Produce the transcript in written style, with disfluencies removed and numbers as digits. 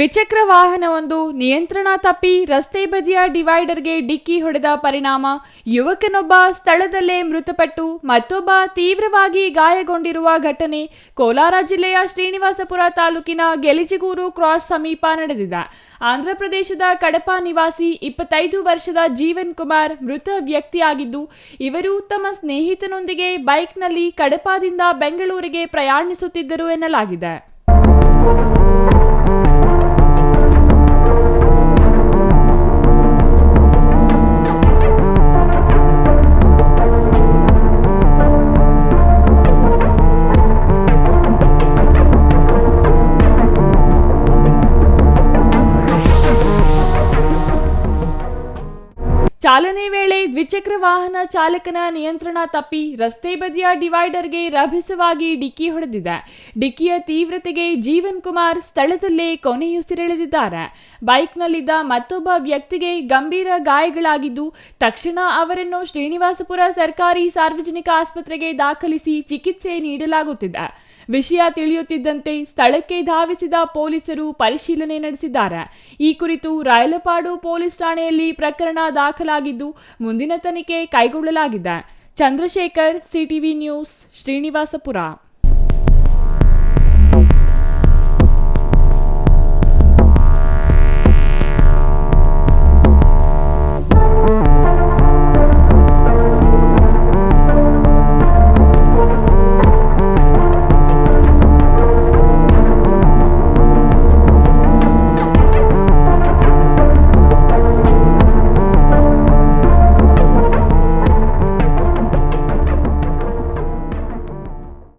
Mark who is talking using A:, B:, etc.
A: ದ್ವಿಚಕ್ರ ವಾಹನವೊಂದು ನಿಯಂತ್ರಣ ತಪ್ಪಿ ರಸ್ತೆ ಬದಿಯ ಡಿವೈಡರ್ಗೆ ಡಿಕ್ಕಿ ಹೊಡೆದ ಪರಿಣಾಮ ಯುವಕನೊಬ್ಬ ಸ್ಥಳದಲ್ಲೇ ಮೃತಪಟ್ಟು ಮತ್ತೊಬ್ಬ ತೀವ್ರವಾಗಿ ಗಾಯಗೊಂಡಿರುವ ಘಟನೆ ಕೋಲಾರ ಜಿಲ್ಲೆಯ ಶ್ರೀನಿವಾಸಪುರ ತಾಲೂಕಿನ ಗೆಲಿಜಿಗೂರು ಕ್ರಾಸ್ ಸಮೀಪ ನಡೆದಿದೆ. ಆಂಧ್ರಪ್ರದೇಶದ ಕಡಪ ನಿವಾಸಿ 25 ವರ್ಷದ ಜೀವನ್ ಕುಮಾರ್ ಮೃತ ವ್ಯಕ್ತಿಯಾಗಿದ್ದು, ಇವರು ತಮ್ಮ ಸ್ನೇಹಿತನೊಂದಿಗೆ ಬೈಕ್ನಲ್ಲಿ ಕಡಪದಿಂದ ಬೆಂಗಳೂರಿಗೆ ಪ್ರಯಾಣಿಸುತ್ತಿದ್ದರು ಎನ್ನಲಾಗಿದೆ. ಚಾಲನೆ ವೇಳೆ ದ್ವಿಚಕ್ರ ವಾಹನ ಚಾಲಕನ ನಿಯಂತ್ರಣ ತಪ್ಪಿ ರಸ್ತೆ ಬದಿಯ ಡಿವೈಡರ್ಗೆ ರಭಸವಾಗಿ ಡಿಕ್ಕಿ ಹೊಡೆದಿದೆ. ಡಿಕ್ಕಿಯ ತೀವ್ರತೆಗೆ ಜೀವನ್ ಕುಮಾರ್ ಸ್ಥಳದಲ್ಲೇ ಕೊನೆಯುಸಿರೆಳೆದಿದ್ದಾರೆ. ಬೈಕ್ನಲ್ಲಿದ್ದ ಮತ್ತೊಬ್ಬ ವ್ಯಕ್ತಿಗೆ ಗಂಭೀರ ಗಾಯಗಳಾಗಿದ್ದು, ತಕ್ಷಣ ಅವರನ್ನು ಶ್ರೀನಿವಾಸಪುರ ಸರ್ಕಾರಿ ಸಾರ್ವಜನಿಕ ಆಸ್ಪತ್ರೆಗೆ ದಾಖಲಿಸಿ ಚಿಕಿತ್ಸೆ ನೀಡಲಾಗುತ್ತಿದೆ. ವಿಷಯ ತಿಳಿಯುತ್ತಿದ್ದಂತೆ ಸ್ಥಳಕ್ಕೆ ಧಾವಿಸಿದ ಪೊಲೀಸರು ಪರಿಶೀಲನೆ ನಡೆಸಿದ್ದಾರೆ. ಈ ಕುರಿತು ರಾಯಲಪಾಡು ಪೊಲೀಸ್ ಠಾಣೆಯಲ್ಲಿ ಪ್ರಕರಣ ದಾಖಲಾಗಿದ್ದು, ಮುಂದಿನ ತನಿಖೆ ಕೈಗೊಳ್ಳಲಾಗಿದೆ. Chandrashekar, CTV news, Srinivaspur.